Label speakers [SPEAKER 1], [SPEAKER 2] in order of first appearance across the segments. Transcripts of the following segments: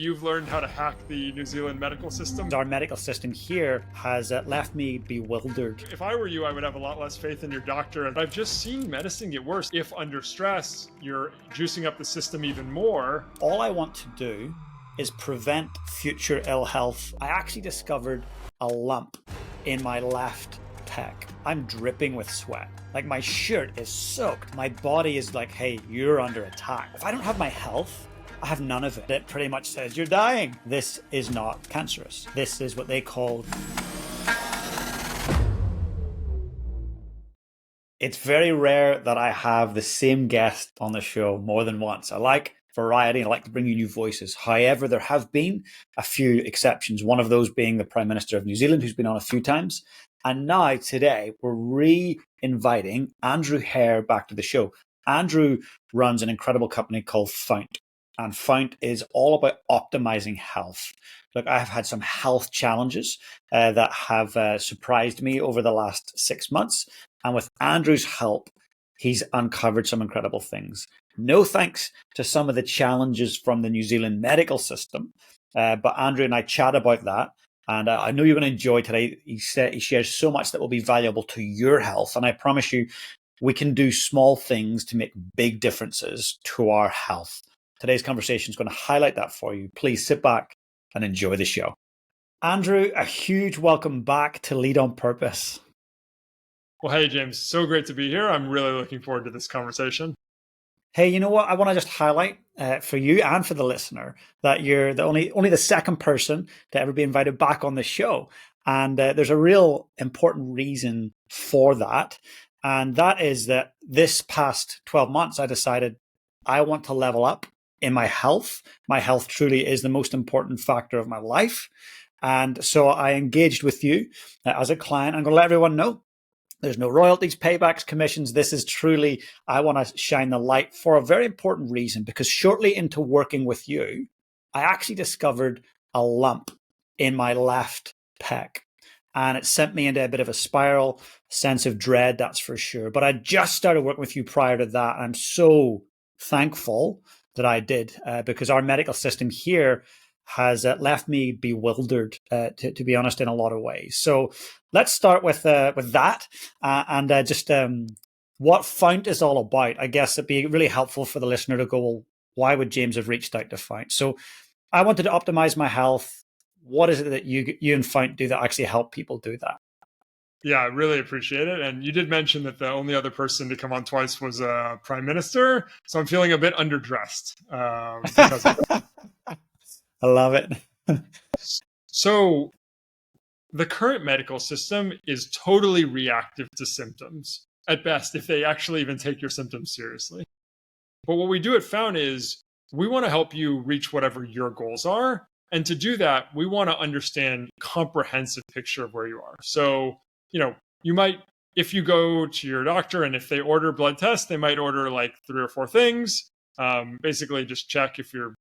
[SPEAKER 1] You've learned how to hack the New Zealand medical system.
[SPEAKER 2] Our medical system here has left me bewildered.
[SPEAKER 1] If I were you, I would have a lot less faith in your doctor. And I've just seen medicine get worse. If under stress, you're juicing up the system even more.
[SPEAKER 2] All I want to do is prevent future ill health. I actually discovered a lump in my left pec. I'm dripping with sweat. Like, my shirt is soaked. My body is like, hey, you're under attack. If I don't have my health, I have none of it. It pretty much says you're dying. This is not cancerous. This is what they call... It's very rare that I have the same guest on the show more than once. I like variety and I like to bring you new voices. However, there have been a few exceptions. One of those being the Prime Minister of New Zealand, who's been on a few times. And now, today, we're re-inviting Andrew Herr back to the show. Andrew runs an incredible company called Fount. And Fount is all about optimizing health. Look, I have had some health challenges that have surprised me over the last 6 months. And with Andrew's help, he's uncovered some incredible things. No thanks to some of the challenges from the New Zealand medical system. But Andrew and I chat about that. And I know you're going to enjoy today. He shares so much that will be valuable to your health. And I promise you, we can do small things to make big differences to our health. Today's conversation is going to highlight that for you. Please sit back and enjoy the show. Andrew, a huge welcome back to Lead on Purpose.
[SPEAKER 1] Well, hey, James, so great to be here. I'm really looking forward to this conversation.
[SPEAKER 2] Hey, you know what? I want to just highlight for you and for the listener that you're the only the second person to ever be invited back on the show. And there's a real important reason for that. And that is that this past 12 months, I decided I want to level up in my health. My health truly is the most important factor of my life. And so I engaged with you as a client. I'm going to let everyone know there's no royalties, paybacks, commissions. This is truly, I want to shine the light for a very important reason, because shortly into working with you, I actually discovered a lump in my left pec. And it sent me into a bit of a spiral, sense of dread, that's for sure. But I just started working with you prior to that. I'm so thankful that I did, because our medical system here has left me bewildered, to be honest, in a lot of ways. So let's start with that and just what Fount is all about. I guess it'd be really helpful for the listener to go, well, why would James have reached out to Fount? So I wanted to optimize my health. What is it that you and Fount do that actually help people do that?
[SPEAKER 1] Yeah, I really appreciate it. And you did mention that the only other person to come on twice was a prime minister. So I'm feeling a bit underdressed. Because of that.
[SPEAKER 2] I love it.
[SPEAKER 1] So the current medical system is totally reactive to symptoms at best, if they actually even take your symptoms seriously. But what we do at Fount is we want to help you reach whatever your goals are. And to do that, we want to understand a comprehensive picture of where you are. So, you might, if you go to your doctor and if they order blood tests, they might order like 3 or 4 things. Basically, just check if you're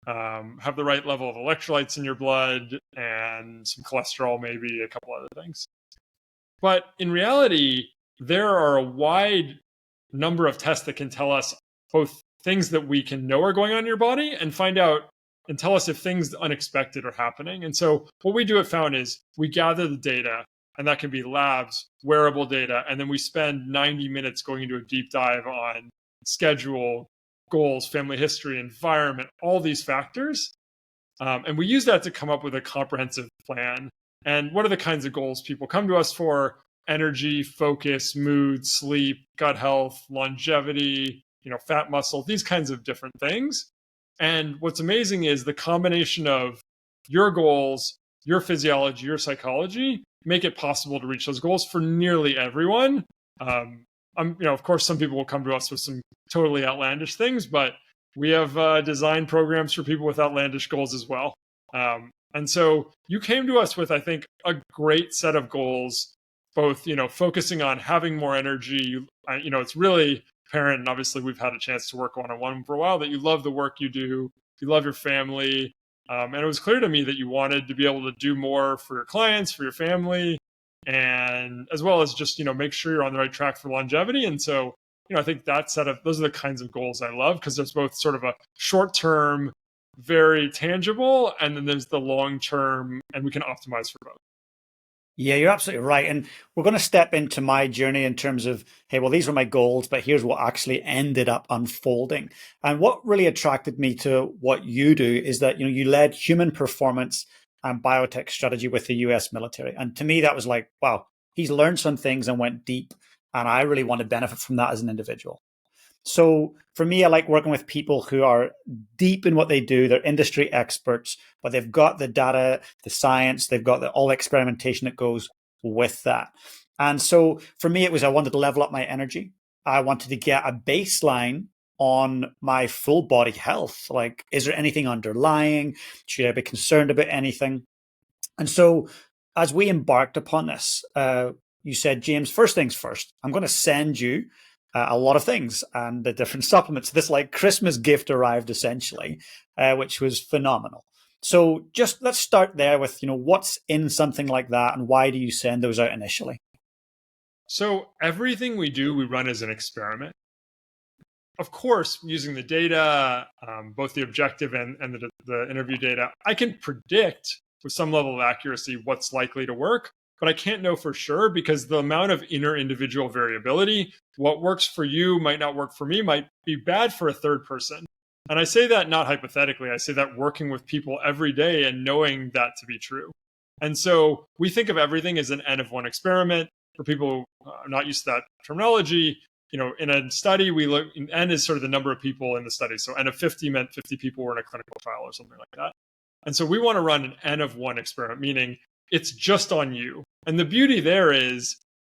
[SPEAKER 1] have the right level of electrolytes in your blood and some cholesterol, maybe a couple other things. But in reality, there are a wide number of tests that can tell us both things that we can know are going on in your body and find out and tell us if things unexpected are happening. And so what we do at Fount is we gather the data, and that can be labs, wearable data, and then we spend 90 minutes going into a deep dive on schedule, goals, family history, environment, all these factors. And we use that to come up with a comprehensive plan. And what are the kinds of goals people come to us for? Energy, focus, mood, sleep, gut health, longevity, fat, muscle, these kinds of different things. And what's amazing is the combination of your goals, your physiology, your psychology make it possible to reach those goals for nearly everyone. Of course, some people will come to us with some totally outlandish things, but we have design programs for people with outlandish goals as well. And so you came to us with, I think, a great set of goals, both, focusing on having more energy. It's really apparent, and obviously we've had a chance to work one-on-one for a while, that you love the work you do, you love your family. And it was clear to me that you wanted to be able to do more for your clients, for your family, and as well as just, make sure you're on the right track for longevity. And so, I think that those are the kinds of goals I love, because there's both sort of a short-term very tangible, and then there's the long term, and we can optimize for both.
[SPEAKER 2] Yeah, you're absolutely right. And we're going to step into my journey in terms of, hey, well, these were my goals, but here's what actually ended up unfolding. And what really attracted me to what you do is that, you led human performance and biotech strategy with the US military. And to me, that was like, wow, he's learned some things and went deep. And I really want to benefit from that as an individual. So for me, I like working with people who are deep in what they do. They're industry experts, but they've got the data, the science, they've got all the experimentation that goes with that. And so for me, it was I wanted to level up my energy. I wanted to get a baseline on my full body health. Like, is there anything underlying? Should I be concerned about anything? And so as we embarked upon this, you said, James, first things first, I'm going to send you a lot of things and the different supplements. This like Christmas gift arrived essentially, which was phenomenal. So just let's start there with, what's in something like that and why do you send those out initially?
[SPEAKER 1] So everything we do, we run as an experiment. Of course, using the data, both the objective and the interview data, I can predict with some level of accuracy what's likely to work, but I can't know for sure because the amount of inter-individual variability, what works for you might not work for me, might be bad for a third person. And I say that not hypothetically, I say that working with people every day and knowing that to be true. And so we think of everything as an N of one experiment. For people who are not used to that terminology, in a study, we look, N is sort of the number of people in the study. So N of 50 meant 50 people were in a clinical trial or something like that. And so we want to run an N of one experiment, meaning it's just on you. And the beauty there is,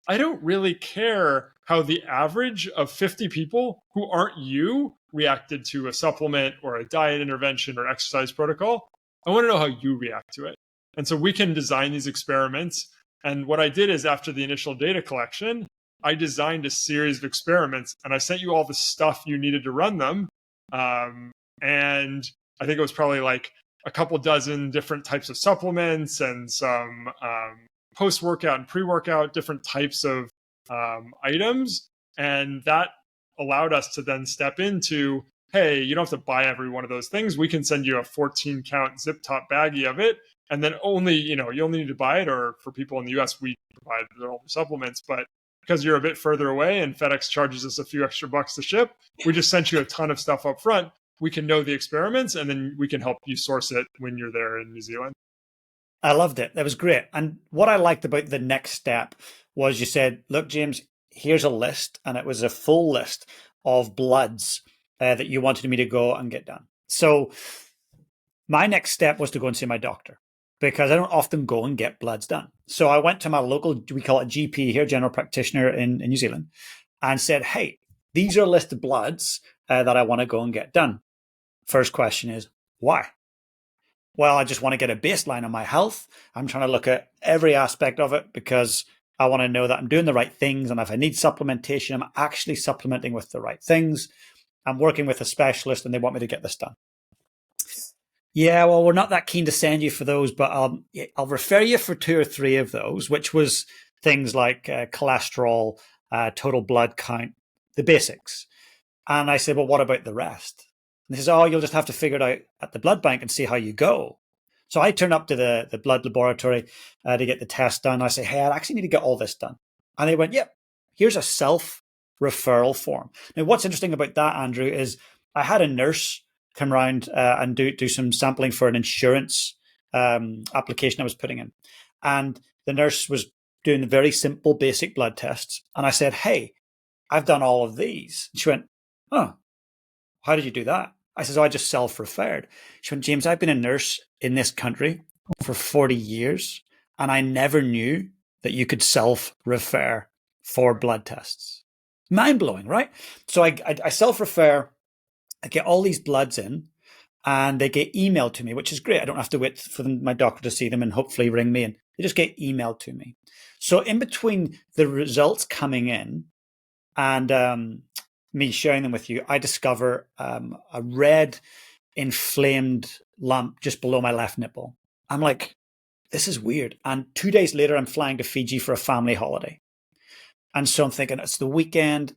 [SPEAKER 1] I don't really care how the average of 50 people who aren't you reacted to a supplement or a diet intervention or exercise protocol. I want to know how you react to it. And so we can design these experiments. And what I did is after the initial data collection, I designed a series of experiments and I sent you all the stuff you needed to run them. And I think it was probably like a couple dozen different types of supplements and some post-workout and pre-workout, different types of items. And that allowed us to then step into, hey, you don't have to buy every one of those things. We can send you a 14 count zip top baggie of it. And then you only need to buy it, or for people in the US, we provide all the supplements, but because you're a bit further away and FedEx charges us a few extra bucks to ship, we just sent you a ton of stuff up front. We can know the experiments and then we can help you source it when you're there in New Zealand.
[SPEAKER 2] I loved it. That was great. And what I liked about the next step was you said, look, James, here's a list. And it was a full list of bloods that you wanted me to go and get done. So my next step was to go and see my doctor because I don't often go and get bloods done. So I went to my local, we call it GP here, general practitioner in New Zealand, and said, hey, these are a list of bloods that I want to go and get done. First question is, why? Well, I just want to get a baseline on my health. I'm trying to look at every aspect of it because I want to know that I'm doing the right things. And if I need supplementation, I'm actually supplementing with the right things. I'm working with a specialist and they want me to get this done. Yeah, well, we're not that keen to send you for those, but I'll refer you for 2 or 3 of those, which was things like cholesterol, total blood count, the basics. And I said, well, what about the rest? And he says, oh, you'll just have to figure it out at the blood bank and see how you go. So I turn up to the blood laboratory to get the test done. I say, hey, I actually need to get all this done. And they went, yep, here's a self-referral form. Now, what's interesting about that, Andrew, is I had a nurse come around and do some sampling for an insurance application I was putting in. And the nurse was doing very simple, basic blood tests. And I said, hey, I've done all of these. And she went, oh, how did you do that? I said, oh, I just self-referred. She went, James, I've been a nurse in this country for 40 years, and I never knew that you could self-refer for blood tests. Mind-blowing, right? So I self-refer, I get all these bloods in, and they get emailed to me, which is great. I don't have to wait for my doctor to see them and hopefully ring me, and they just get emailed to me. So in between the results coming in and me sharing them with you, I discover a red inflamed lump just below my left nipple. I'm like, this is weird. And 2 days later, I'm flying to Fiji for a family holiday. And so I'm thinking, it's the weekend.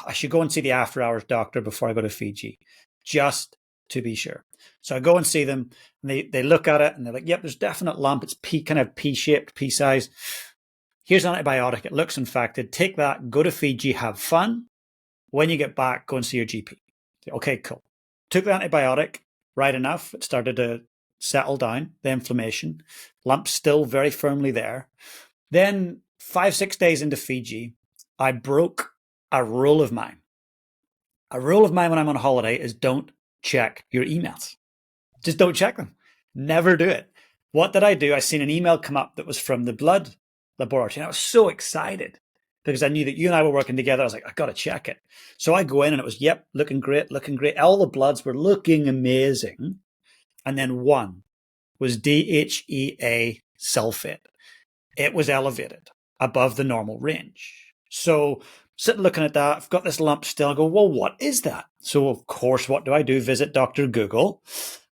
[SPEAKER 2] I should go and see the after hours doctor before I go to Fiji, just to be sure. So I go and see them, and they look at it, and they're like, yep, there's definite lump. It's kind of P-shaped, P-size. Here's an antibiotic. It looks infected. Take that, go to Fiji, have fun. When you get back, go and see your GP. Okay, cool. Took the antibiotic, right enough. It started to settle down, the inflammation. Lump's still very firmly there. Then 5-6 days into Fiji, I broke a rule of mine. A rule of mine when I'm on holiday is don't check your emails. Just don't check them. Never do it. What did I do? I seen an email come up that was from the blood laboratory, and I was so excited because I knew that you and I were working together. I was like, I got to check it. So I go in and it was, yep, looking great, looking great. All the bloods were looking amazing. And then one was DHEA sulfate. It was elevated above the normal range. So sitting looking at that, I've got this lump still. I go, well, what is that? So of course, what do? Visit Dr. Google,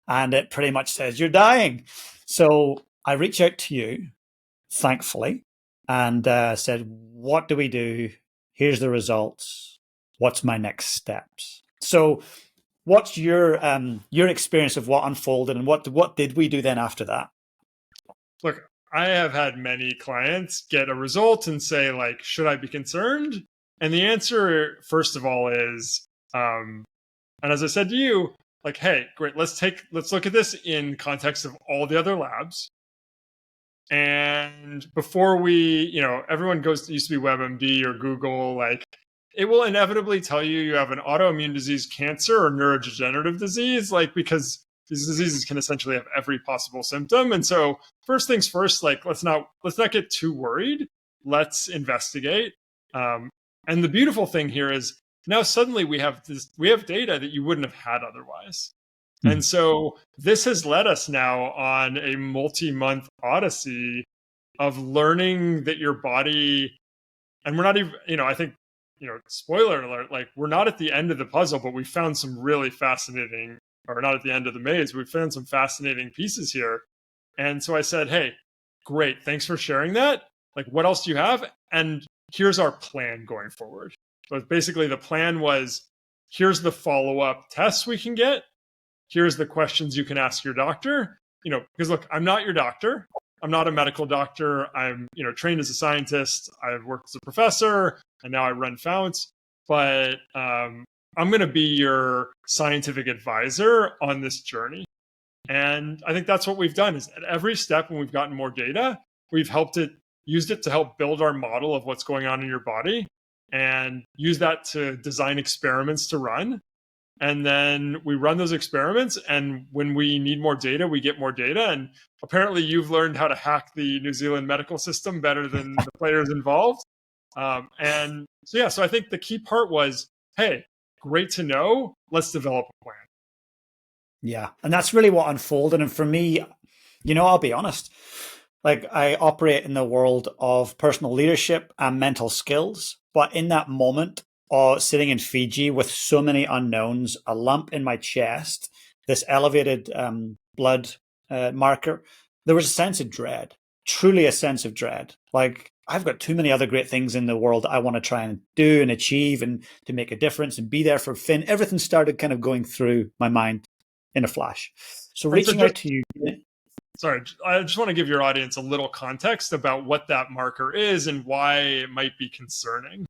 [SPEAKER 2] and it pretty much says you're dying. So I reach out to you, thankfully, and said, what do we do? Here's the results. What's my next steps? So what's your experience of what unfolded, and what did we do then after that?
[SPEAKER 1] Look, I have had many clients get a result and say, like, should I be concerned? And the answer, first of all, is, and as I said to you, like, hey, great, let's look at this in context of all the other labs. And before we, everyone used to be WebMD or Google, like, it will inevitably tell you have an autoimmune disease, cancer, or neurodegenerative disease, like, because these diseases can essentially have every possible symptom. And so first things first, like, let's not get too worried. Let's investigate. And the beautiful thing here is now suddenly we have data that you wouldn't have had otherwise. And so this has led us now on a multi-month odyssey of learning that your body, and we're not even, I think, spoiler alert, like, we're not at the end of the puzzle, but we found some really fascinating, or not at the end of the maze, we found some fascinating pieces here. And so I said, hey, great, thanks for sharing that. Like, what else do you have? And here's our plan going forward. But basically the plan was, here's the follow-up tests we can get. Here's the questions you can ask your doctor, because look, I'm not your doctor. I'm not a medical doctor. I'm, trained as a scientist. I've worked as a professor, and now I run Fount. But I'm going to be your scientific advisor on this journey. And I think that's what we've done, is at every step when we've gotten more data, we've used it to help build our model of what's going on in your body, and use that to design experiments to run. And then we run those experiments, and when we need more data, we get more data. And apparently you've learned how to hack the New Zealand medical system better than the players involved. And so I think the key part was, hey, great to know. Let's develop a plan.
[SPEAKER 2] Yeah. And that's really what unfolded. And for me, I'll be honest, like, I operate in the world of personal leadership and mental skills. But in that moment, sitting in Fiji with so many unknowns, a lump in my chest, this elevated blood marker, there was a sense of dread, truly a sense of dread. Like, I've got too many other great things in the world that I want to try and do and achieve and to make a difference and be there for Finn. Everything started kind of going through my mind in a flash. So reaching out to you.
[SPEAKER 1] Sorry, I just want to give your audience a little context about what that marker is and why it might be concerning.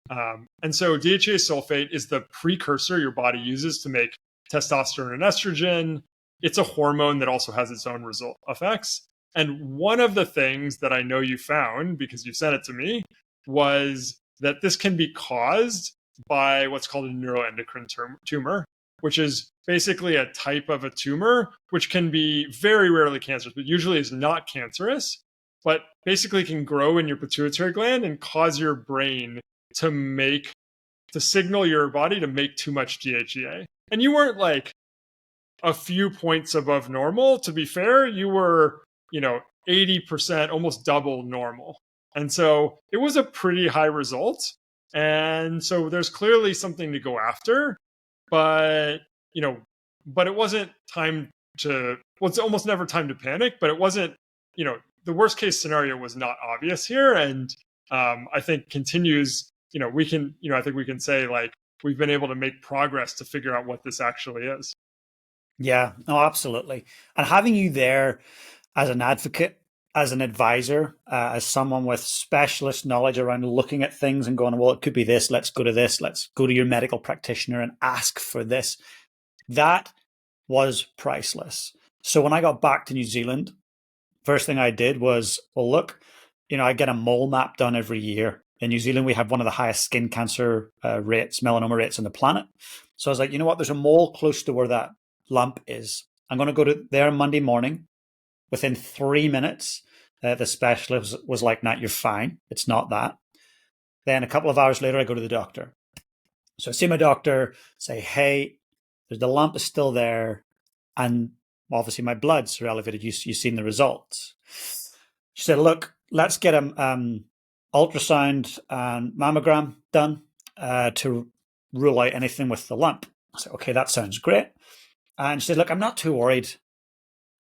[SPEAKER 1] And so DHEA sulfate is the precursor your body uses to make testosterone and estrogen. It's a hormone that also has its own result effects. And one of the things that I know you found, because you sent it to me, was that this can be caused by what's called a neuroendocrine tumor, which is basically a type of a tumor, which can be very rarely cancerous, but usually is not cancerous, but basically can grow in your pituitary gland and cause your brain to signal your body to make too much DHEA. And you weren't like a few points above normal. To be fair, you were, 80%, almost double normal. And so it was a pretty high result. And so there's clearly something to go after, but it wasn't it's almost never time to panic, but it wasn't, the worst case scenario was not obvious here. And I think continues, I think we can say, like, we've been able to make progress to figure out what this actually is.
[SPEAKER 2] Yeah, no, absolutely. And having you there as an advocate, as an advisor, as someone with specialist knowledge around looking at things and going, well, it could be this, let's go to this, let's go to your medical practitioner and ask for this. That was priceless. So when I got back to New Zealand, first thing I did was, well, look, I get a mole map done every year. In New Zealand, we have one of the highest skin cancer rates, melanoma rates on the planet. So I was like, you know what? There's a mole close to where that lump is. I'm going to go to there Monday morning. Within 3 minutes, the specialist was like, "Nah, you're fine. It's not that." Then a couple of hours later, I go to the doctor. So I see my doctor, say, "Hey, the lump is still there, and obviously my blood's are elevated. You've seen the results." She said, "Look, let's get an ultrasound and mammogram done to rule out anything with the lump." I said, "Okay, that sounds great." And she said, "Look, I'm not too worried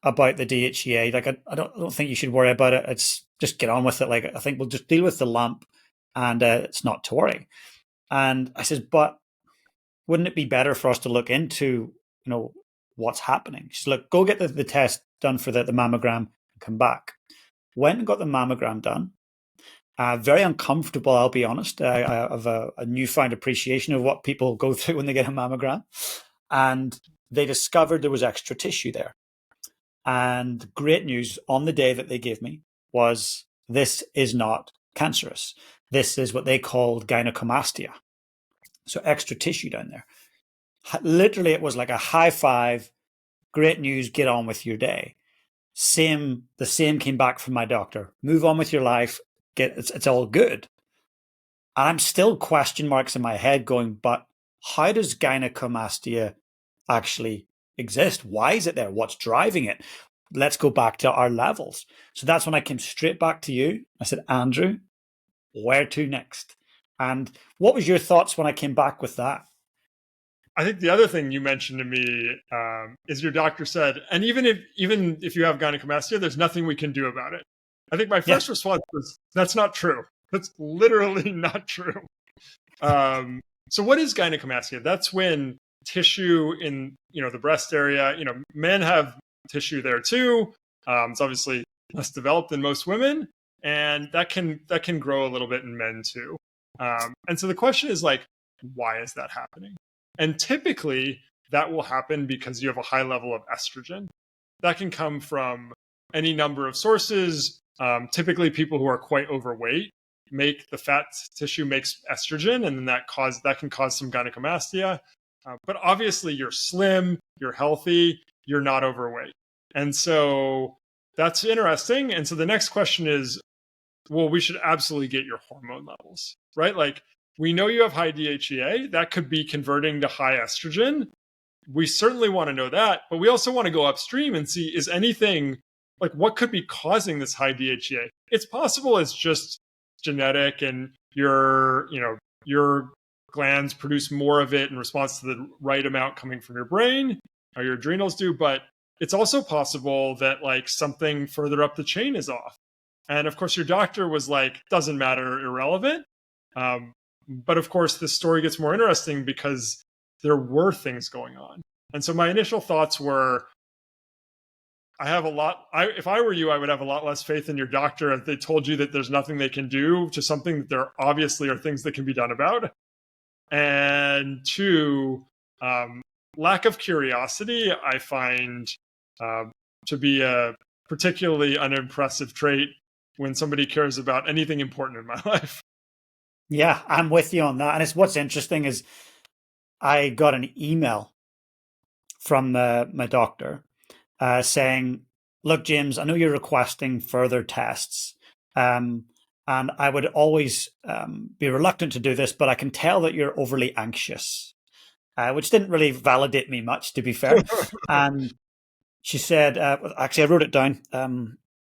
[SPEAKER 2] about the DHEA. Like, I don't think you should worry about it. It's just get on with it. Like, I think we'll just deal with the lump, and it's not to worry." And I says, "But wouldn't it be better for us to look into, what's happening?" She's like, "Go get the test done for the mammogram and come back." Went and got the mammogram done. Very uncomfortable, I'll be honest. I have a newfound appreciation of what people go through when they get a mammogram. And they discovered there was extra tissue there. And great news on the day that they gave me was, this is not cancerous. This is what they called gynecomastia. So extra tissue down there. Literally, it was like a high five. Great news. Get on with your day. The same came back from my doctor. Move on with your life. It's all good. And I'm still question marks in my head going, but how does gynecomastia actually exist? Why is it there? What's driving it? Let's go back to our levels. So that's when I came straight back to you. I said, "Andrew, where to next?" And what was your thoughts when I came back with that?
[SPEAKER 1] I think the other thing you mentioned to me is your doctor said, and even if you have gynecomastia, there's nothing we can do about it. I think my
[SPEAKER 2] Yeah.
[SPEAKER 1] first response was, that's not true. That's literally not true. So what is gynecomastia? That's when tissue in the breast area. Men have tissue there too. It's obviously less developed than most women, and that can grow a little bit in men too. And so the question is, like, why is that happening? And typically that will happen because you have a high level of estrogen. That can come from any number of sources. Typically people who are quite overweight make the fat tissue makes estrogen, and then that can cause some gynecomastia. But obviously you're slim, you're healthy, you're not overweight. And so that's interesting. And so the next question is, well, we should absolutely get your hormone levels, right? Like, we know you have high DHEA. That could be converting to high estrogen. We certainly want to know that, but we also want to go upstream and see, is anything, like, what could be causing this high DHEA? It's possible it's just genetic, and your glands produce more of it in response to the right amount coming from your brain, or your adrenals do. But it's also possible that, like, something further up the chain is off. And of course, your doctor was like, doesn't matter, irrelevant. But of course, this story gets more interesting because there were things going on. And so my initial thoughts were, if I were you, I would have a lot less faith in your doctor if they told you that there's nothing they can do to something that there obviously are things that can be done about. And two, lack of curiosity, I find to be a particularly unimpressive trait when somebody cares about anything important in my life.
[SPEAKER 2] Yeah, I'm with you on that. And it's what's interesting is I got an email from my doctor saying, "Look, James, I know you're requesting further tests, and I would always be reluctant to do this, but I can tell that you're overly anxious," which didn't really validate me much, to be fair. And she said, actually, I wrote it down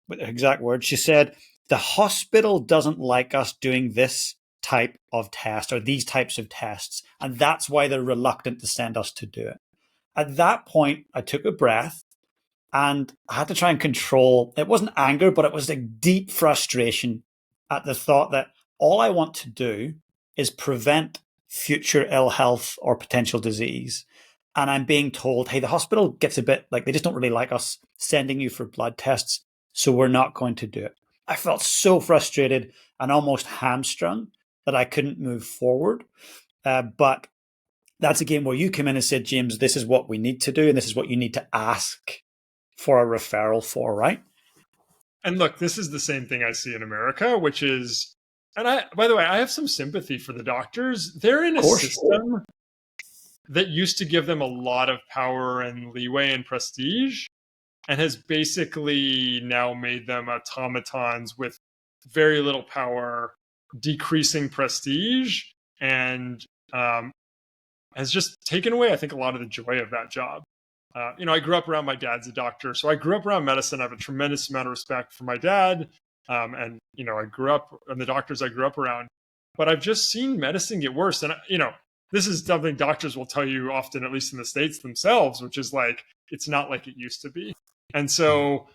[SPEAKER 2] with the exact words. She said, "The hospital doesn't like us doing this type of test or these types of tests, and that's why they're reluctant to send us to do it." At that point, I took a breath and I had to try and control. It wasn't anger, but it was a deep frustration at the thought that all I want to do is prevent future ill health or potential disease. and I'm being told, hey, the hospital gets a bit like they just don't really like us sending you for blood tests, so we're not going to do it. I felt so frustrated and almost hamstrung that I couldn't move forward. But that's a game where you come in and said, James, this is what we need to do, and this is what you need to ask for a referral for, right?
[SPEAKER 1] And look, this is the same thing I see in America, which is, and by the way, I have some sympathy for the doctors. They're in a system that used to give them a lot of power and leeway and prestige, and has basically now made them automatons with very little power, decreasing prestige, and has just taken away, I think, a lot of the joy of that job. I grew up around, my dad's a doctor, so I grew up around medicine. I have a tremendous amount of respect for my dad, and I grew up and the doctors I grew up around. But I've just seen medicine get worse, and this is something doctors will tell you often, at least in the States themselves, which is like, it's not like it used to be. And so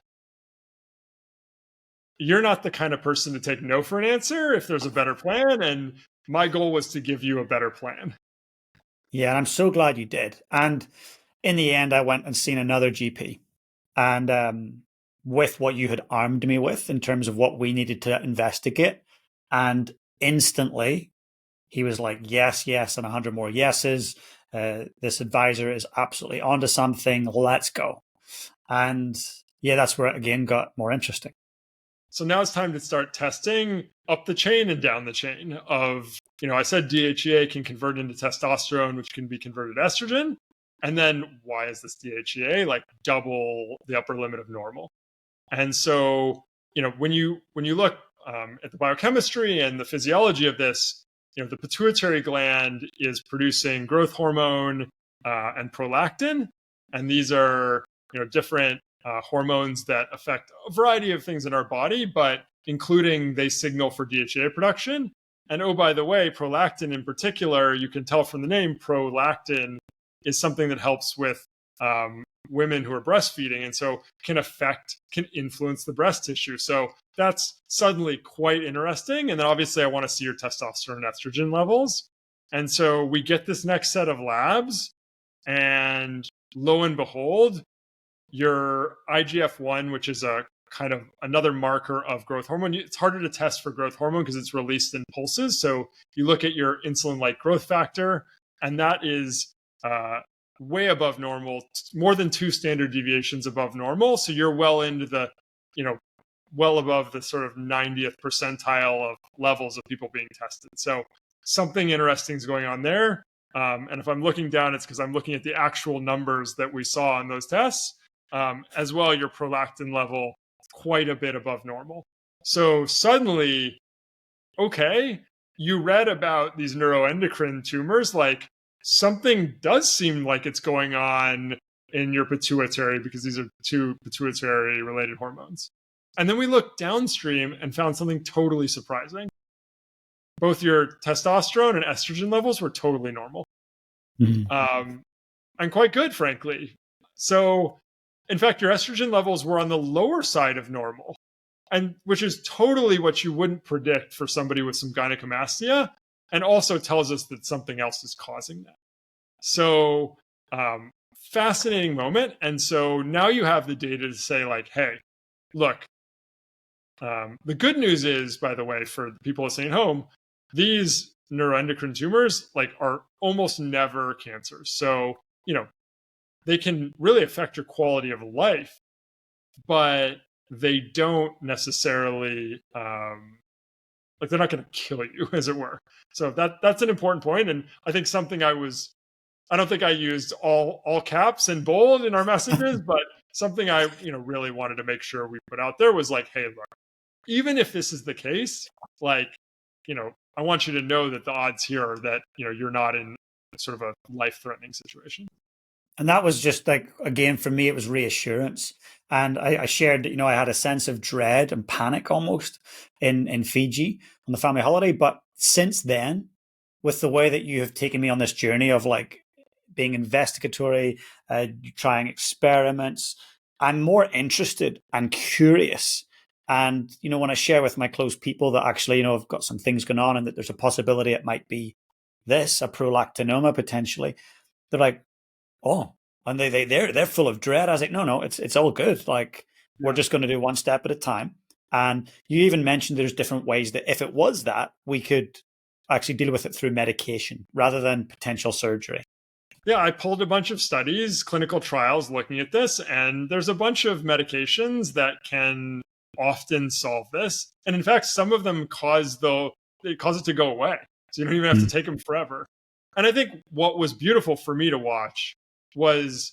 [SPEAKER 1] you're not the kind of person to take no for an answer if there's a better plan. And my goal was to give you a better plan.
[SPEAKER 2] Yeah, and I'm so glad you did. And in the end, I went and seen another GP. And with what you had armed me with in terms of what we needed to investigate. And instantly, he was like, yes, yes, and 100 more yeses. This advisor is absolutely onto something. Let's go. And yeah, that's where it again got more interesting.
[SPEAKER 1] So now it's time to start testing up the chain and down the chain of, I said DHEA can convert into testosterone, which can be converted to estrogen. And then why is this DHEA like double the upper limit of normal? And so, when you look at the biochemistry and the physiology of this, the pituitary gland is producing growth hormone and prolactin. And these are, different hormones that affect a variety of things in our body, but including they signal for DHEA production. And oh, by the way, prolactin in particular, you can tell from the name, prolactin is something that helps with women who are breastfeeding, and so can influence the breast tissue. So that's suddenly quite interesting. And then obviously I want to see your testosterone and estrogen levels. And so we get this next set of labs, and lo and behold, your IGF-1, which is a kind of another marker of growth hormone. It's harder to test for growth hormone because it's released in pulses. So you look at your insulin-like growth factor, and that is way above normal, more than 2 standard deviations above normal. So you're well into the, well above the sort of 90th percentile of levels of people being tested. So something interesting is going on there. And if I'm looking down, it's because I'm looking at the actual numbers that we saw in those tests. As well, your prolactin level quite a bit above normal. So suddenly, okay, you read about these neuroendocrine tumors, like something does seem like it's going on in your pituitary because these are 2 pituitary related hormones. And then we looked downstream and found something totally surprising. Both your testosterone and estrogen levels were totally normal. Mm-hmm. And quite good, frankly. So in fact, your estrogen levels were on the lower side of normal, and which is totally what you wouldn't predict for somebody with some gynecomastia, and also tells us that something else is causing that. So fascinating moment. And so now you have the data to say like, hey, look, the good news is, by the way, for the people listening at home, these neuroendocrine tumors like are almost never cancers. So, they can really affect your quality of life, but they don't necessarily like they're not going to kill you, as it were. So that's an important point, and I think something I don't think I used all caps and bold in our messages, but something I really wanted to make sure we put out there was like, hey, look, even if this is the case, like I want you to know that the odds here are that you're not in sort of a life-threatening situation.
[SPEAKER 2] And that was just like, again, for me, it was reassurance. And I shared that, I had a sense of dread and panic almost in Fiji on the family holiday. But since then, with the way that you have taken me on this journey of like being investigatory, trying experiments, I'm more interested and curious. And, when I share with my close people that actually, I've got some things going on and that there's a possibility it might be this, a prolactinoma potentially, they're like, oh, and they're full of dread. I was like, no, it's all good. Like we're just going to do one step at a time. And you even mentioned there's different ways that if it was that, we could actually deal with it through medication rather than potential surgery.
[SPEAKER 1] Yeah, I pulled a bunch of studies, clinical trials looking at this, and there's a bunch of medications that can often solve this. And in fact, some of them cause it to go away. So you don't even have to take them forever. And I think what was beautiful for me to watch was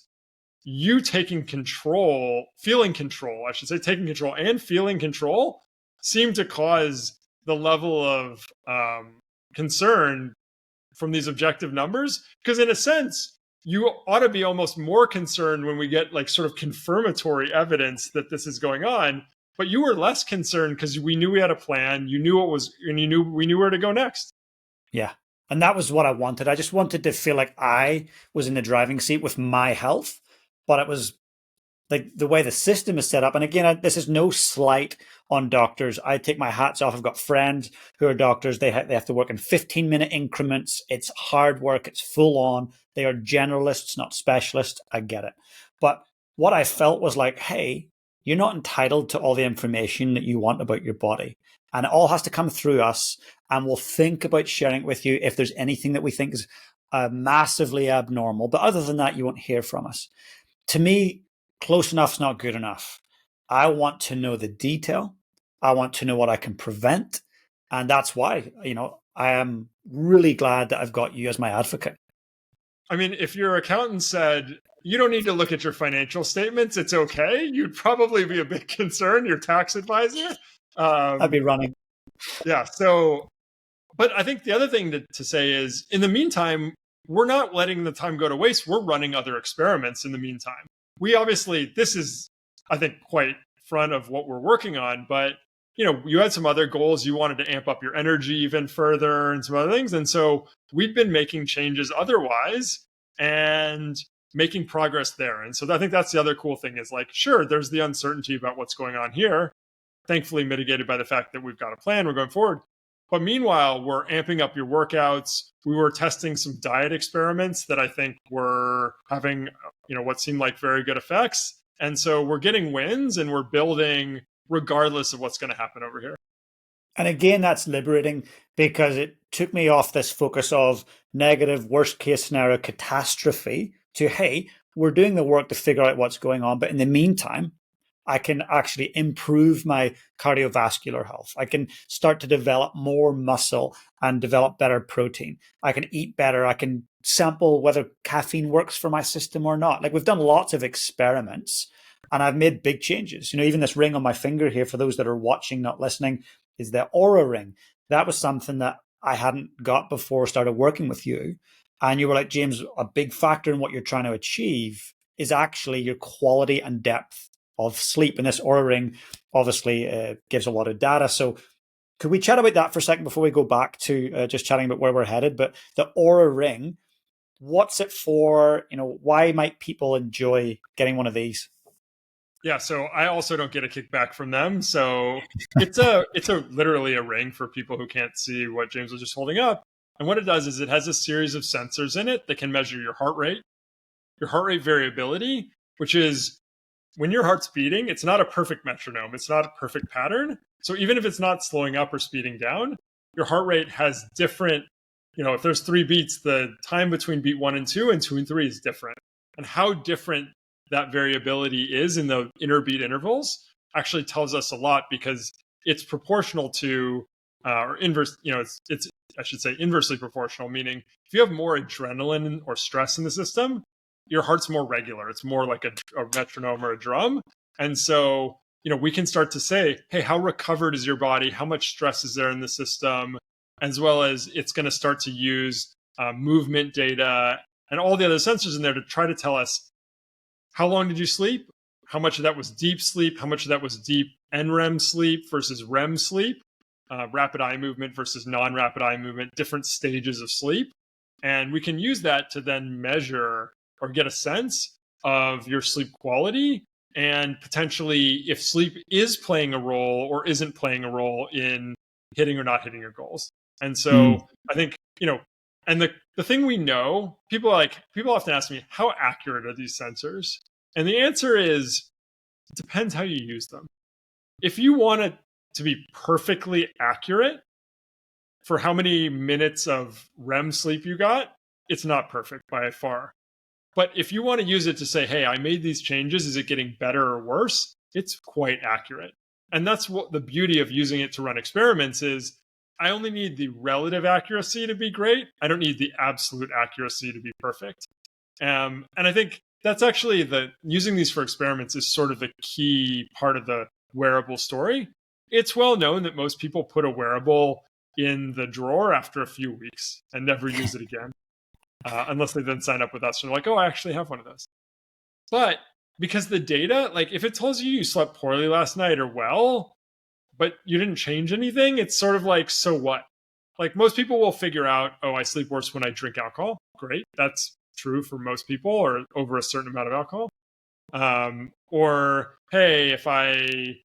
[SPEAKER 1] you taking control, feeling control, I should say, taking control and feeling control seemed to cause the level of concern from these objective numbers. Because in a sense, you ought to be almost more concerned when we get like sort of confirmatory evidence that this is going on. But you were less concerned because we knew we had a plan. You knew what was, and we knew where to go next.
[SPEAKER 2] Yeah. And that was what I wanted. I just wanted to feel like I was in the driving seat with my health, but it was like the way the system is set up. And again, this is no slight on doctors. I take my hats off. I've got friends who are doctors. They have to work in 15-minute increments. It's hard work. It's full on. They are generalists, not specialists. I get it. But what I felt was like, hey, you're not entitled to all the information that you want about your body. And it all has to come through us. And we'll think about sharing it with you if there's anything that we think is massively abnormal. But other than that, you won't hear from us. To me, close enough's not good enough. I want to know the detail. I want to know what I can prevent. And that's why, I am really glad that I've got you as my advocate.
[SPEAKER 1] I mean, if your accountant said, you don't need to look at your financial statements, it's okay, you'd probably be a bit concerned, your tax advisor.
[SPEAKER 2] I'd be running.
[SPEAKER 1] Yeah. So, but I think the other thing to say is, in the meantime, we're not letting the time go to waste. We're running other experiments in the meantime. We obviously, this is, I think, quite front of what we're working on, but you had some other goals. You wanted to amp up your energy even further and some other things. And so we've been making changes otherwise and making progress there. And so I think that's the other cool thing is like, sure, there's the uncertainty about what's going on here, thankfully mitigated by the fact that we've got a plan, we're going forward. But meanwhile, we're amping up your workouts. We were testing some diet experiments that I think were having, what seemed like very good effects. And so we're getting wins and we're building regardless of what's going to happen over here.
[SPEAKER 2] And again, that's liberating because it took me off this focus of negative, worst case scenario catastrophe to, hey, we're doing the work to figure out what's going on. But in the meantime, I can actually improve my cardiovascular health. I can start to develop more muscle and develop better protein. I can eat better. I can sample whether caffeine works for my system or not. Like we've done lots of experiments and I've made big changes. Even this ring on my finger here, for those that are watching, not listening, is the Aura ring. That was something that I hadn't got before I started working with you. And you were like, James, a big factor in what you're trying to achieve is actually your quality and depth of sleep. And this Aura ring obviously gives a lot of data. So could we chat about that for a second before we go back to just chatting about where we're headed? But the Aura ring, what's it for? Why might people enjoy getting one of these?
[SPEAKER 1] Yeah, so I also don't get a kickback from them. So it's literally a ring for people who can't see what James was just holding up. And what it does is it has a series of sensors in it that can measure your heart rate variability, which is when your heart's beating, it's not a perfect metronome. It's not a perfect pattern. So even if it's not slowing up or speeding down, your heart rate has different, if there's 3 beats, the time between beat 1 and 2 and 2 and 3 is different. And how different that variability is in the interbeat intervals actually tells us a lot because it's proportional to, or inverse, it's I should say inversely proportional, meaning if you have more adrenaline or stress in the system, your heart's more regular. It's more like a metronome or a drum. And so, we can start to say, hey, how recovered is your body? How much stress is there in the system? As well as it's going to start to use movement data and all the other sensors in there to try to tell us, how long did you sleep? How much of that was deep sleep? How much of that was deep NREM sleep versus REM sleep? Rapid eye movement versus non-rapid eye movement, different stages of sleep. And we can use that to then measure or get a sense of your sleep quality and potentially if sleep is playing a role or isn't playing a role in hitting or not hitting your goals. And so I think, And the thing we know, people often ask me, how accurate are these sensors? And the answer is, it depends how you use them. If you want it to be perfectly accurate for how many minutes of REM sleep you got, it's not perfect by far. But if you want to use it to say, hey, I made these changes, is it getting better or worse? It's quite accurate. And that's what the beauty of using it to run experiments is. I only need the relative accuracy to be great. I don't need the absolute accuracy to be perfect. And I think that's actually using these for experiments is sort of the key part of the wearable story. It's well known that most people put a wearable in the drawer after a few weeks and never use it again. Unless they then sign up with us and they're like, oh, I actually have one of those. But because the data, like if it tells you slept poorly last night or well, but you didn't change anything, it's sort of like, so what? Like most people will figure out, oh, I sleep worse when I drink alcohol. Great. That's true for most people or over a certain amount of alcohol. Or, hey, if I,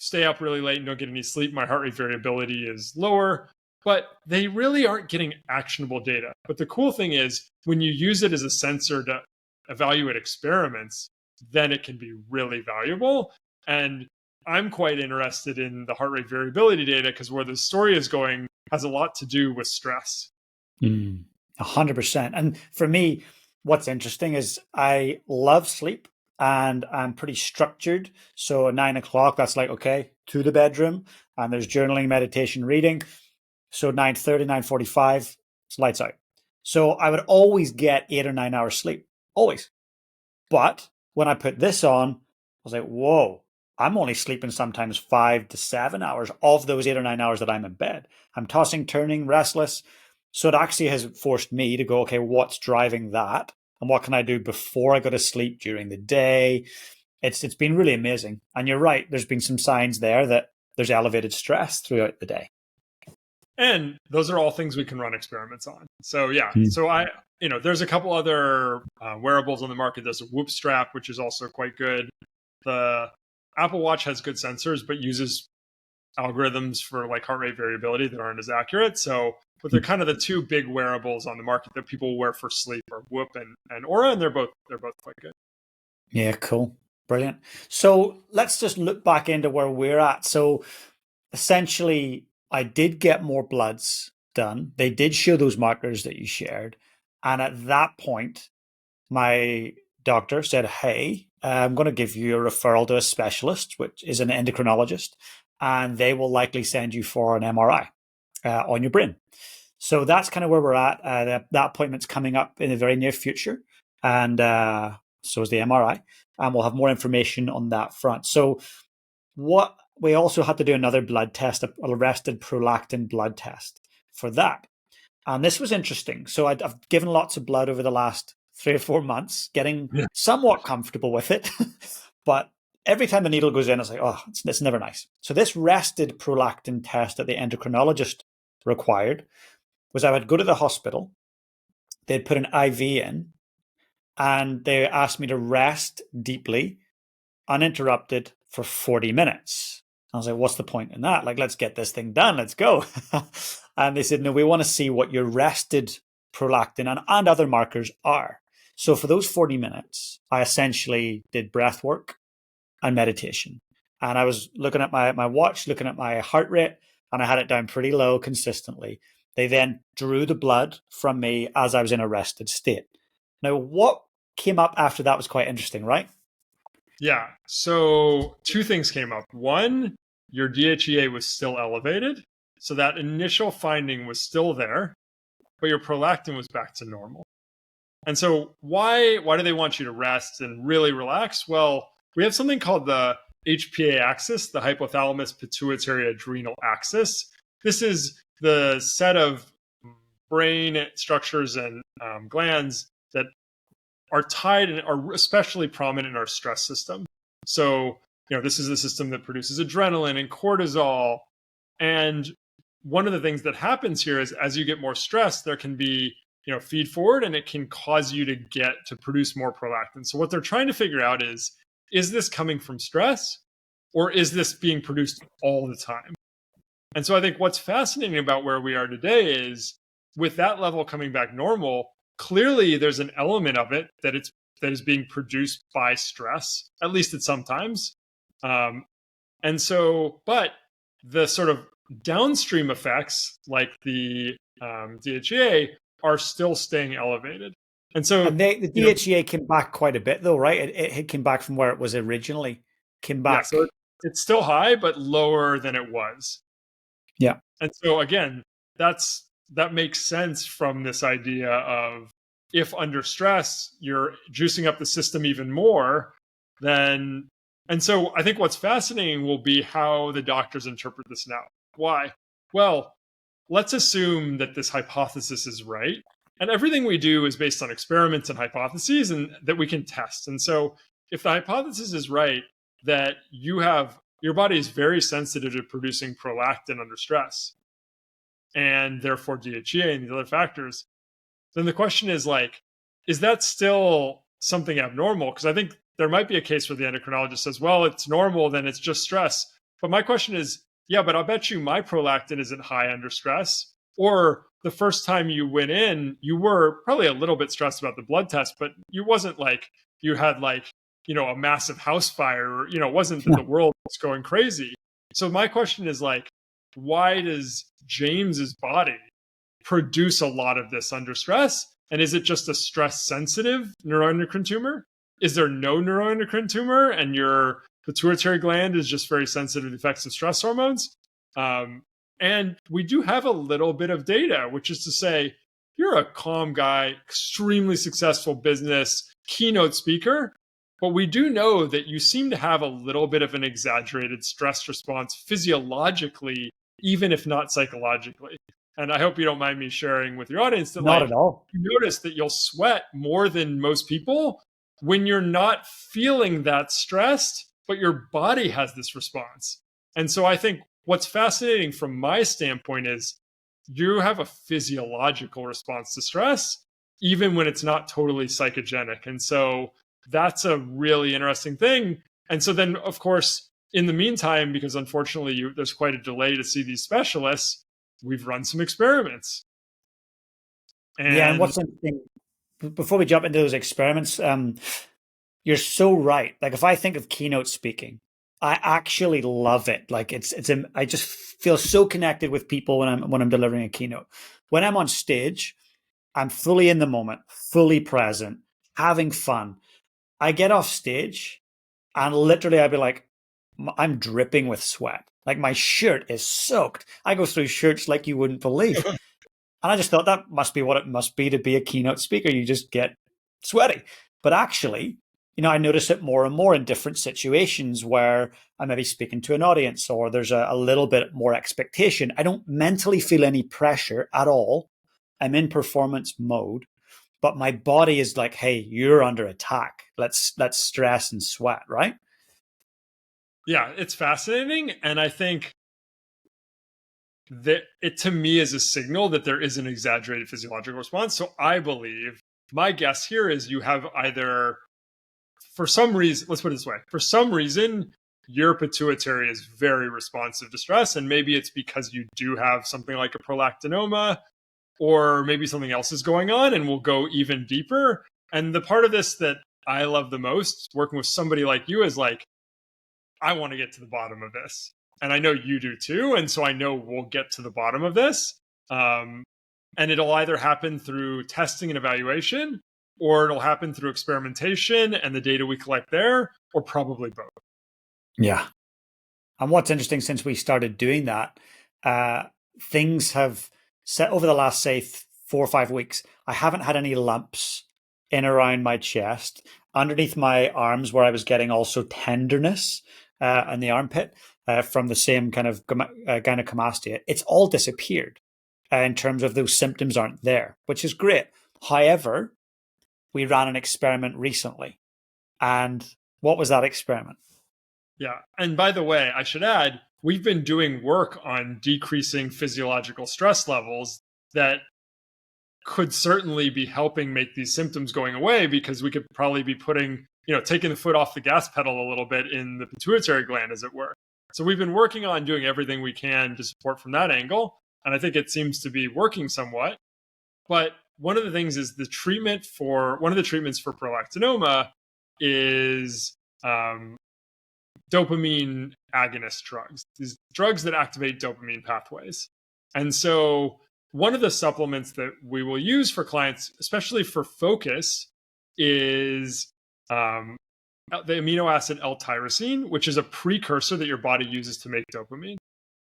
[SPEAKER 1] stay up really late and don't get any sleep, my heart rate variability is lower. But they really aren't getting actionable data. But the cool thing is when you use it as a sensor to evaluate experiments, then it can be really valuable. And I'm quite interested in the heart rate variability data because where the story is going has a lot to do with stress.
[SPEAKER 2] 100%. And for me, what's interesting is I love sleep and I'm pretty structured. So at 9 o'clock, that's like, okay, to the bedroom. And there's journaling, meditation, reading. So 9:30, 9:45, it's lights out. So I would always get 8 or 9 hours sleep, always. But when I put this on, I was like, whoa, I'm only sleeping sometimes 5 to 7 hours of those 8 or 9 hours that I'm in bed. I'm tossing, turning, restless. So it actually has forced me to go, okay, what's driving that? And what can I do before I go to sleep during the day? It's been really amazing. And you're right, there's been some signs there that there's elevated stress throughout the day.
[SPEAKER 1] And those are all things we can run experiments on. So yeah, so there's a couple other wearables on the market. There's a Whoop strap, which is also quite good. The Apple Watch has good sensors, but uses algorithms for like heart rate variability that aren't as accurate. But they're kind of the two big wearables on the market that people wear for sleep are Whoop and Aura, and they're both quite good.
[SPEAKER 2] Yeah, cool. Brilliant. So let's just look back into where we're at. So essentially, I did get more bloods done. They did show those markers that you shared. And at that point, my doctor said, hey, I'm going to give you a referral to a specialist, which is an endocrinologist, and they will likely send you for an MRI on your brain. So that's kind of where we're at. That appointment's coming up in the very near future. And so is the MRI. And we'll have more information on that front. So we also had to do another blood test, a arrested prolactin blood test for that. And this was interesting. So I've given lots of blood over the last 3 or 4 months, getting somewhat comfortable with it. But every time the needle goes in, it's like, oh, it's never nice. So this rested prolactin test that the endocrinologist required was I would go to the hospital, they'd put an IV in, and they asked me to rest deeply, uninterrupted for 40 minutes. I was like, what's the point in that? Like, let's get this thing done. Let's go. And they said, no, we want to see what your rested prolactin and other markers are. So for those 40 minutes, I essentially did breath work and meditation. And I was looking at my watch, looking at my heart rate, and I had it down pretty low consistently. They then drew the blood from me as I was in a rested state. Now, what came up after that was quite interesting, right?
[SPEAKER 1] Yeah. So 2 things came up. One, your DHEA was still elevated. So that initial finding was still there, but your prolactin was back to normal. And so why do they want you to rest and really relax? Well, we have something called the HPA axis, the hypothalamus pituitary adrenal axis. This is the set of brain structures and glands that are tied and are especially prominent in our stress system. So, this is the system that produces adrenaline and cortisol. And one of the things that happens here is as you get more stress, there can be, feed forward, and it can cause you to produce more prolactin. So what they're trying to figure out is this coming from stress or is this being produced all the time? And so I think what's fascinating about where we are today is with that level coming back normal, clearly there's an element of it that is being produced by stress, at least at some times. And so, but the sort of downstream effects, like the DHEA, are still staying elevated. And so,
[SPEAKER 2] And the DHEA came back quite a bit, though, right? It came back from where it was originally. Came back.
[SPEAKER 1] Yeah, so it's still high, but lower than it was.
[SPEAKER 2] Yeah.
[SPEAKER 1] And so again, that makes sense from this idea of, if under stress you're juicing up the system even more, then. And so I think what's fascinating will be how the doctors interpret this now. Why? Well, let's assume that this hypothesis is right. And everything we do is based on experiments and hypotheses and that we can test. And so if the hypothesis is right, that your body is very sensitive to producing prolactin under stress, and therefore DHEA and these other factors, then the question is like, is that still something abnormal? Because I think there might be a case where the endocrinologist says, well, it's normal, then it's just stress. But my question is, yeah, but I'll bet you my prolactin isn't high under stress. Or the first time you went in, you were probably a little bit stressed about the blood test, but you wasn't like you had like, a massive house fire, it wasn't that the world was going crazy. So my question is like, why does James's body produce a lot of this under stress? And is it just a stress sensitive neuroendocrine tumor? Is there no neuroendocrine tumor and your pituitary gland is just very sensitive to effects of stress hormones? And we do have a little bit of data, which is to say, you're a calm guy, extremely successful business, keynote speaker, but we do know that you seem to have a little bit of an exaggerated stress response physiologically, even if not psychologically. And I hope you don't mind me sharing with your audience that
[SPEAKER 2] Not at all.
[SPEAKER 1] you notice that you'll sweat more than most people when you're not feeling that stressed, but your body has this response. And so I think what's fascinating from my standpoint is you have a physiological response to stress, even when it's not totally psychogenic. And so that's a really interesting thing. And so then, of course, in the meantime, because unfortunately there's quite a delay to see these specialists, we've run some experiments.
[SPEAKER 2] And what's interesting, before we jump into those experiments, you're so right. Like if I think of keynote speaking, I actually love it. Like I just feel so connected with people when I'm delivering a keynote. When I'm on stage, I'm fully in the moment, fully present, having fun. I get off stage and literally I'd be like, I'm dripping with sweat. Like my shirt is soaked. I go through shirts like you wouldn't believe. And I just thought that must be what it must be to be a keynote speaker. You just get sweaty. But actually, I notice it more and more in different situations where I'm maybe speaking to an audience or there's a little bit more expectation. I don't mentally feel any pressure at all. I'm in performance mode, but my body is like, hey, you're under attack. Let's stress and sweat, right?
[SPEAKER 1] Yeah, it's fascinating. And I think that it to me is a signal that there is an exaggerated physiological response. So I believe my guess here is you have either, for some reason, let's put it this way, for some reason, your pituitary is very responsive to stress. And maybe it's because you do have something like a prolactinoma, or maybe something else is going on, and we'll go even deeper. And the part of this that I love the most, working with somebody like you, is like, I want to get to the bottom of this. And I know you do too. And so I know we'll get to the bottom of this. And it'll either happen through testing and evaluation, or it'll happen through experimentation and the data we collect there, or probably both.
[SPEAKER 2] Yeah. And what's interesting, since we started doing that, things have set over the last, say, 4 or 5 weeks. I haven't had any lumps in around my chest, underneath my arms, where I was getting also tenderness in the armpit from the same kind of gynecomastia. It's all disappeared in terms of those symptoms aren't there, which is great. However, we ran an experiment recently. And what was that experiment?
[SPEAKER 1] Yeah. And by the way, I should add, we've been doing work on decreasing physiological stress levels that could certainly be helping make these symptoms going away, because we could probably be putting, taking the foot off the gas pedal a little bit in the pituitary gland, as it were. So we've been working on doing everything we can to support from that angle. And I think it seems to be working somewhat. But one of the things is one of the treatments for prolactinoma is dopamine agonist drugs, these drugs that activate dopamine pathways. And so one of the supplements that we will use for clients, especially for focus, is the amino acid L-tyrosine, which is a precursor that your body uses to make dopamine.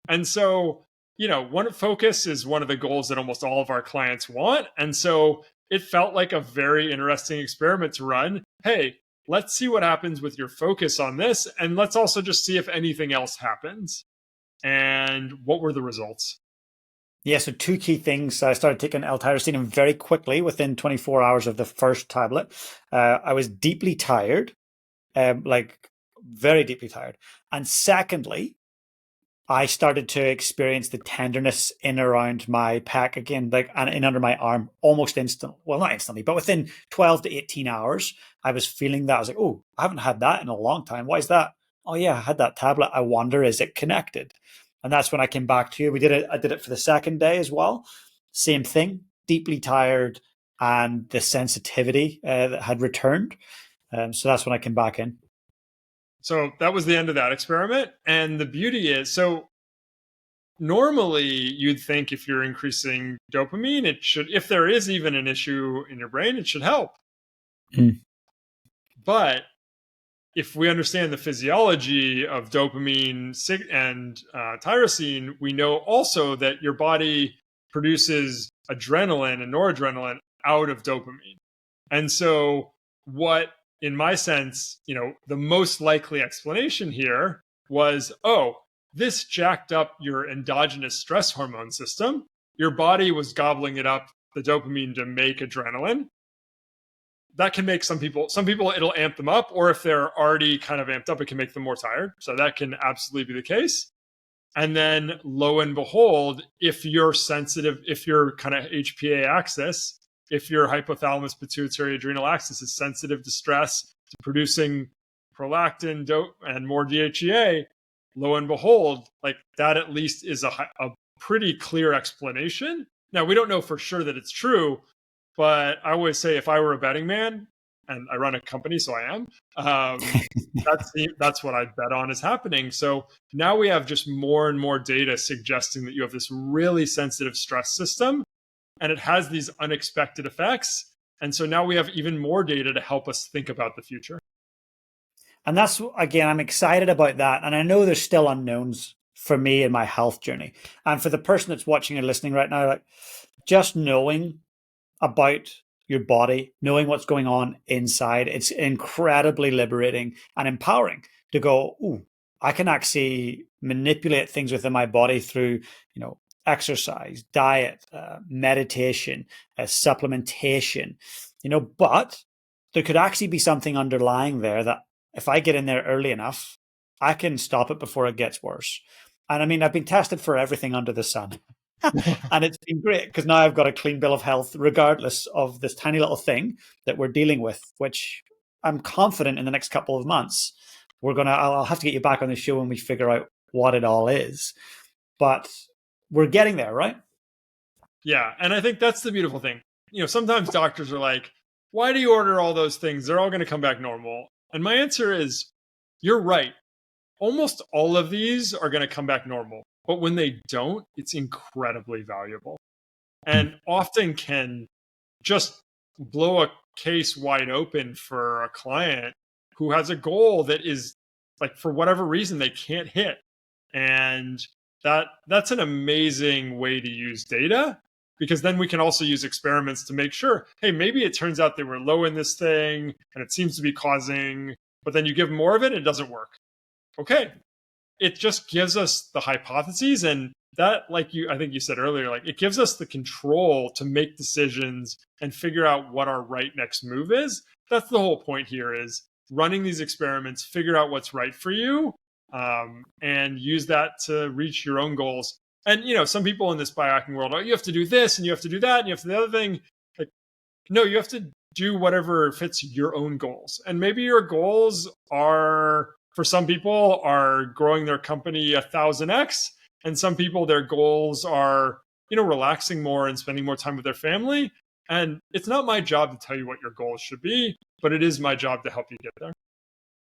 [SPEAKER 1] And so, one focus is one of the goals that almost all of our clients want. And so it felt like a very interesting experiment to run. Hey, let's see what happens with your focus on this. And let's also just see if anything else happens. And what were the results?
[SPEAKER 2] Yeah, so two key things. I started taking L-tyrosine and very quickly, within 24 hours of the first tablet, I was deeply tired, like very deeply tired. And secondly, I started to experience the tenderness in around my pec again, like and in under my arm, almost instant. Well, not instantly, but within 12 to 18 hours, I was feeling that. I was like, oh, I haven't had that in a long time. Why is that? Oh yeah, I had that tablet. I wonder, is it connected? And that's when I came back to you. I did it for the second day as well. Same thing, deeply tired, and the sensitivity that had returned. So that's when I came back in.
[SPEAKER 1] So that was the end of that experiment. And the beauty is, so normally you'd think if you're increasing dopamine, it should, if there is even an issue in your brain, it should help.
[SPEAKER 2] Mm.
[SPEAKER 1] But if we understand the physiology of dopamine and tyrosine, we know also that your body produces adrenaline and noradrenaline out of dopamine. And so what, in my sense, the most likely explanation here was, oh, this jacked up your endogenous stress hormone system. Your body was gobbling it up, the dopamine, to make adrenaline. That can make some people, it'll amp them up, or if they're already kind of amped up, it can make them more tired. So that can absolutely be the case. And then lo and behold, if you're sensitive, if your kind of HPA axis, if your hypothalamus pituitary adrenal axis is sensitive to stress, to producing prolactin, and more DHEA, lo and behold, like that at least is a pretty clear explanation. Now, we don't know for sure that it's true, but I always say if I were a betting man, and I run a company, so I am, that's what I'd bet on is happening. So now we have just more and more data suggesting that you have this really sensitive stress system, and it has these unexpected effects. And so now we have even more data to help us think about the future.
[SPEAKER 2] And that's, again, I'm excited about that. And I know there's still unknowns for me in my health journey. And for the person that's watching and listening right now, like just knowing about your body, knowing what's going on inside, it's incredibly liberating and empowering to go, ooh, I can actually manipulate things within my body through, exercise, diet, meditation, supplementation, but there could actually be something underlying there that if I get in there early enough, I can stop it before it gets worse. And I mean, I've been tested for everything under the sun. And it's been great because now I've got a clean bill of health, regardless of this tiny little thing that we're dealing with, which I'm confident in the next couple of months, I'll have to get you back on the show when we figure out what it all is. But we're getting there, right?
[SPEAKER 1] Yeah. And I think that's the beautiful thing. Sometimes doctors are like, why do you order all those things? They're all going to come back normal. And my answer is, you're right. Almost all of these are going to come back normal. But when they don't, it's incredibly valuable and often can just blow a case wide open for a client who has a goal that is like, for whatever reason, they can't hit. And that's an amazing way to use data, because then we can also use experiments to make sure, hey, maybe it turns out they were low in this thing and it seems to be causing, but then you give more of it, it doesn't work. Okay. It just gives us the hypotheses, and that, I think you said earlier, like it gives us the control to make decisions and figure out what our right next move is. That's the whole point here, is running these experiments, figure out what's right for you, and use that to reach your own goals. And, some people in this biohacking world, you have to do this and you have to do that and you have to do the other thing. Like, no, you have to do whatever fits your own goals. And maybe your goals are, for some people, are growing their company 1,000x, and some people, their goals are relaxing more and spending more time with their family. And it's not my job to tell you what your goals should be, but it is my job to help you get there.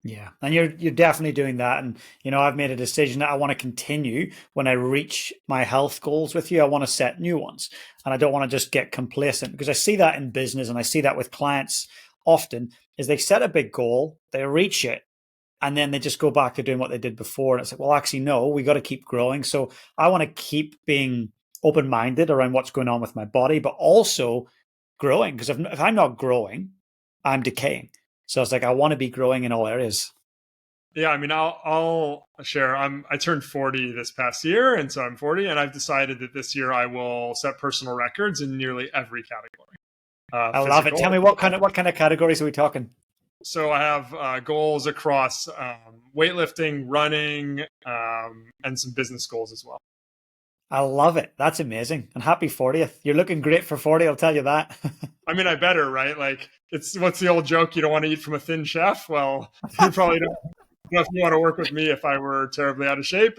[SPEAKER 2] Yeah, and you're definitely doing that. And I've made a decision that I want to continue when I reach my health goals with you. I want to set new ones, and I don't want to just get complacent, because I see that in business and I see that with clients often. Is they set a big goal, they reach it, and then they just go back to doing what they did before. And it's like, well, actually, no, we got to keep growing. So I want to keep being open-minded around what's going on with my body, but also growing, because if I'm not growing, I'm decaying. So it's like, I want to be growing in all areas.
[SPEAKER 1] Yeah, I mean, I'll share. I turned 40 this past year, and so I'm 40, and I've decided that this year I will set personal records in nearly every category.
[SPEAKER 2] I love it. Tell me what kind of categories are we talking?
[SPEAKER 1] So I have goals across weightlifting, running, and some business goals as well.
[SPEAKER 2] I love it. That's amazing. And happy 40th. You're looking great for 40, I'll tell you that.
[SPEAKER 1] I mean, I better, right? Like, what's the old joke? You don't want to eat from a thin chef? Well, you probably don't know if you want to work with me if I were terribly out of shape.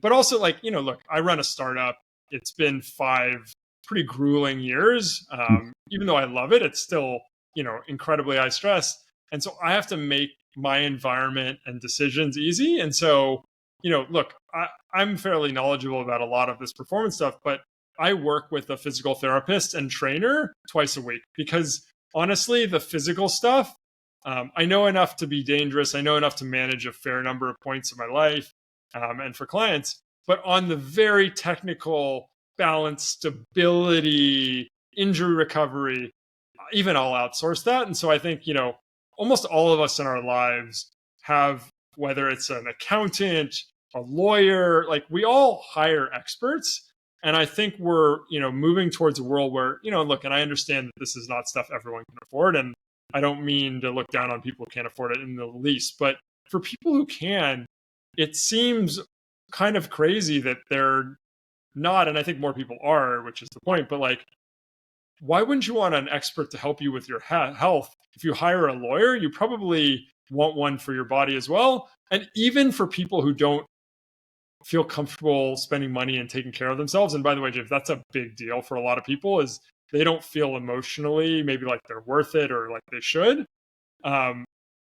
[SPEAKER 1] But also, like, look, I run a startup. It's been 5 pretty grueling years. Even though I love it, it's still, incredibly high stress. And so I have to make my environment and decisions easy. And so, look, I'm fairly knowledgeable about a lot of this performance stuff, but I work with a physical therapist and trainer twice a week, because honestly, the physical stuff, I know enough to be dangerous. I know enough to manage a fair number of points in my life and for clients. But on the very technical balance, stability, injury recovery, even I'll outsource that. And so I think, almost all of us in our lives have, whether it's an accountant, a lawyer, like we all hire experts. And I think we're, moving towards a world where, look, and I understand that this is not stuff everyone can afford. And I don't mean to look down on people who can't afford it in the least, but for people who can, it seems kind of crazy that they're not, and I think more people are, which is the point, but like, why wouldn't you want an expert to help you with your health? If you hire a lawyer, you probably want one for your body as well. And even for people who don't feel comfortable spending money and taking care of themselves. And by the way, Jeff, that's a big deal for a lot of people, is they don't feel emotionally maybe like they're worth it or like they should.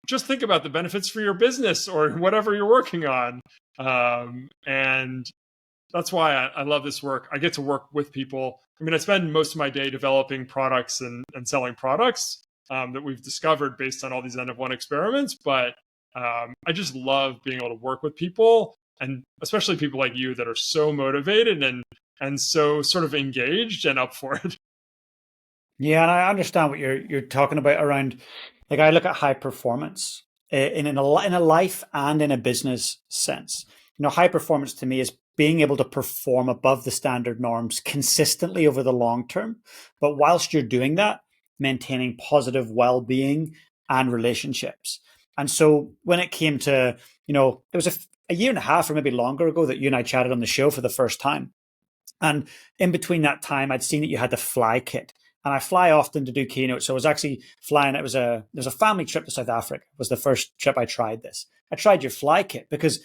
[SPEAKER 1] Just think about the benefits for your business or whatever you're working on. And that's why I love this work. I get to work with people. I mean, I spend most of my day developing products and selling products that we've discovered based on all these N-of-1 experiments. But I just love being able to work with people, and especially people like you that are so motivated and so sort of engaged and up for it.
[SPEAKER 2] Yeah, and I understand what you're talking about around, like, I look at high performance in a life and in a business sense. High performance to me is being able to perform above the standard norms consistently over the long term. But whilst you're doing that, maintaining positive well-being and relationships. And so when it came to, it was a year and a half or maybe longer ago that you and I chatted on the show for the first time. And in between that time, I'd seen that you had the fly kit. And I fly often to do keynotes. So I was actually flying. There's a family trip to South Africa. It was the first trip I tried this. I tried your fly kit because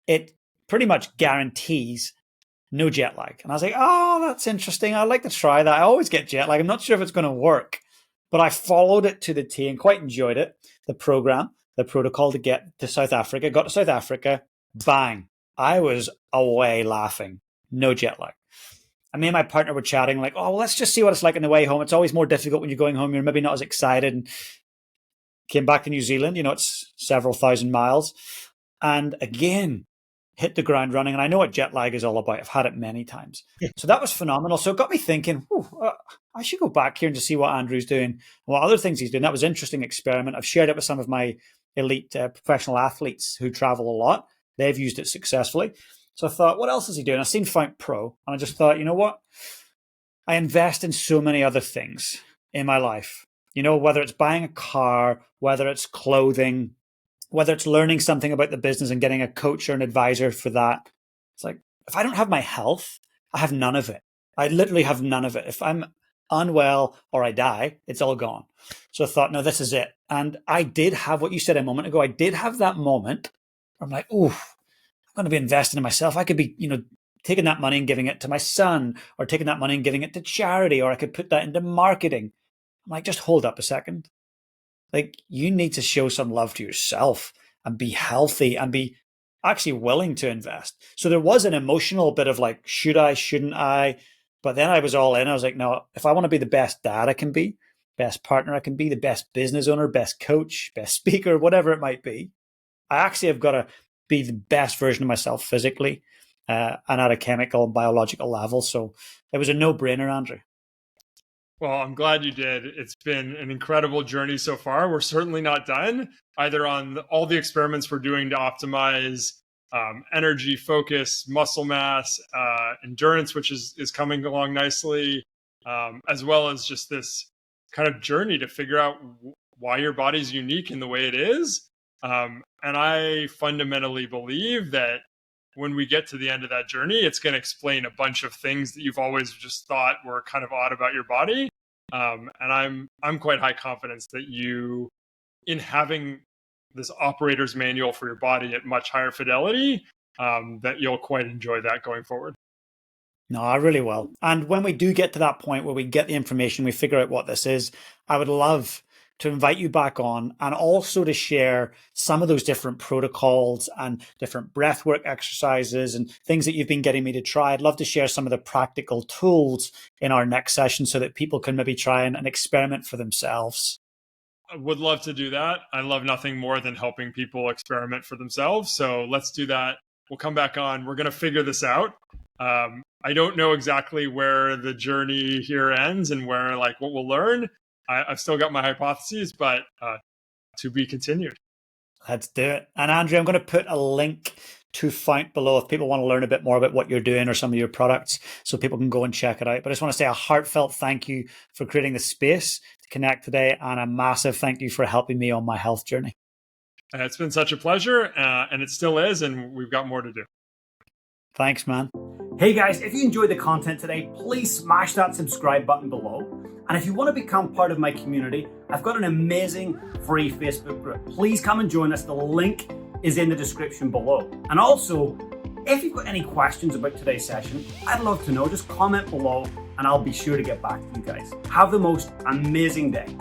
[SPEAKER 2] it pretty much guarantees no jet lag. And I was like, oh, that's interesting. I'd like to try that. I always get jet lag. I'm not sure if it's going to work. But I followed it to the T and quite enjoyed it. The program, the protocol to get to South Africa. Got to South Africa. Bang. I was away laughing. No jet lag. And me and my partner were chatting like, oh, well, let's just see what it's like on the way home. It's always more difficult when you're going home. You're maybe not as excited. And came back to New Zealand. it's several thousand miles. And again, hit the ground running. And I know what jet lag is all about. I've had it many times. So that was phenomenal. So it got me thinking, I should go back here and just see what Andrew's doing and what other things he's doing. That was an interesting experiment. I've shared it with some of my elite professional athletes who travel a lot. They've used it successfully. So I thought, what else is he doing? I've seen Fount Pro, and I just thought, you know what? I invest in so many other things in my life. Whether it's buying a car, whether it's clothing, whether it's learning something about the business and getting a coach or an advisor for that. It's like, if I don't have my health, I have none of it. I literally have none of it. If I'm unwell or I die, it's all gone. So I thought, no, this is it. And I did have what you said a moment ago. I did have that moment where I'm like, ooh, I'm going to be investing in myself. I could be, taking that money and giving it to my son, or taking that money and giving it to charity, or I could put that into marketing. I'm like, just hold up a second. Like, you need to show some love to yourself and be healthy and be actually willing to invest. So there was an emotional bit of like, should I, shouldn't I? But then I was all in. I was like, no, if I want to be the best dad I can be, best partner I can be, the best business owner, best coach, best speaker, whatever it might be, I actually have got to be the best version of myself physically and at a chemical and biological level. So it was a no-brainer, Andrew.
[SPEAKER 1] Well, I'm glad you did. It's been an incredible journey so far. We're certainly not done, either on all the experiments we're doing to optimize energy, focus, muscle mass, endurance, which is coming along nicely, as well as just this kind of journey to figure out why your body's unique in the way it is. And I fundamentally believe that when we get to the end of that journey, it's going to explain a bunch of things that you've always just thought were kind of odd about your body. And I'm quite high confidence that you, in having this operator's manual for your body at much higher fidelity, that you'll quite enjoy that going forward.
[SPEAKER 2] No, I really will. And when we do get to that point where we get the information, we figure out what this is, I would love to invite you back on and also to share some of those different protocols and different breathwork exercises and things that you've been getting me to try. I'd love to share some of the practical tools in our next session so that people can maybe try and experiment for themselves.
[SPEAKER 1] I would love to do that. I love nothing more than helping people experiment for themselves. So let's do that. We'll come back on. We're going to figure this out. I don't know exactly where the journey here ends and where, like, what we'll learn. I've still got my hypotheses, but to be continued.
[SPEAKER 2] Let's do it. And Andrew, I'm going to put a link to Fount below if people want to learn a bit more about what you're doing or some of your products, so people can go and check it out. But I just want to say a heartfelt thank you for creating the space to connect today, and a massive thank you for helping me on my health journey.
[SPEAKER 1] It's been such a pleasure, and it still is, and we've got more to do.
[SPEAKER 2] Thanks, man. Hey guys, if you enjoyed the content today, please smash that subscribe button below. And if you want to become part of my community, I've got an amazing free Facebook group. Please come and join us. The link is in the description below. And also, if you've got any questions about today's session, I'd love to know. Just comment below and I'll be sure to get back to you guys. Have the most amazing day.